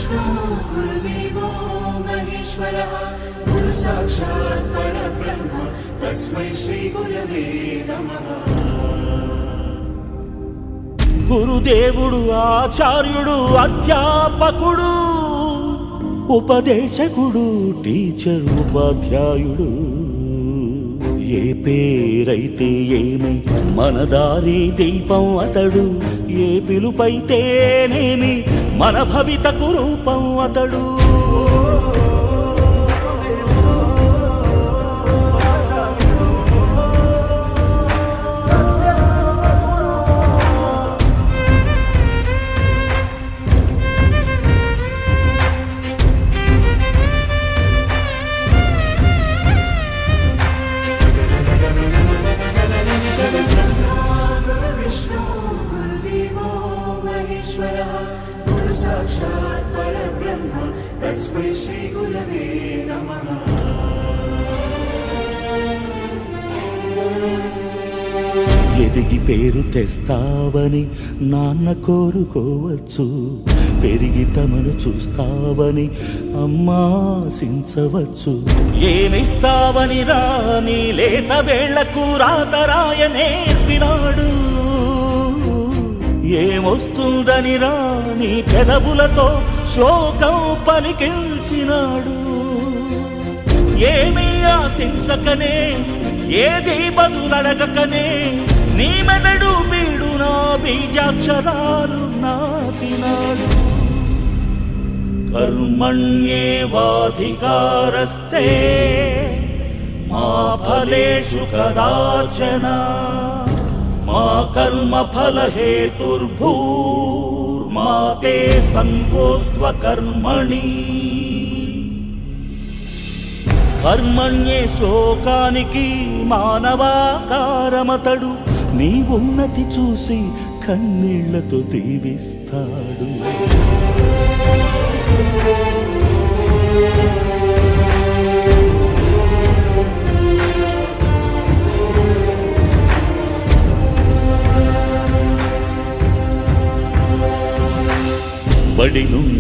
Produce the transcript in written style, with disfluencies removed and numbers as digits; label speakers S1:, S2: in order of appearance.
S1: विष्णु गुरुदेवो महेश्वरः गुरु साक्षात् परब्रह्म तस्मै श्री गुरवे नमः।
S2: గురుదేవుడు ఆచార్యుడు అధ్యాపకుడు ఉపదేశకుడు టీచర్ ఉపాధ్యాయుడు ఏ పేరైతే ఏమి మన దారి దీపం అతడు ఏ పిలుపైతేనేమి మన భవితకు రూపం అతడు
S1: गुरु साक्षात् परब्रह्म तस्मै श्री गुरवे नमः।
S2: ఎదిగి పేరు తెస్తావని నాన్న కోరుకోవచ్చు పెరిగి తమను చూస్తావని అమ్మాశించవచ్చు ఏమిస్తావని రాని లేత వేళ్లకు రాతరాయ నేర్పినాడు ఏమొస్తుందని రాని పెదవులతో శ్లోకం పలికించినాడు ఏమీ ఆశించకనే ఏది బదులడగకనే నీ మెదడు బీడు నా బీజాక్షరాలు నాటినాడు కర్మణ్యేవాధికారస్తే మా ఫలేషు కదాచన మా కర్మ ఫల హేతుర్భూర్మా తే సంగోస్త్వ కర్మణి కర్మణ్యే శ్లోకానికి మానవాకారమతడు నీ ఉన్నతి చూసి కన్నీళ్లతో దీవిస్తాడు బడి నుండి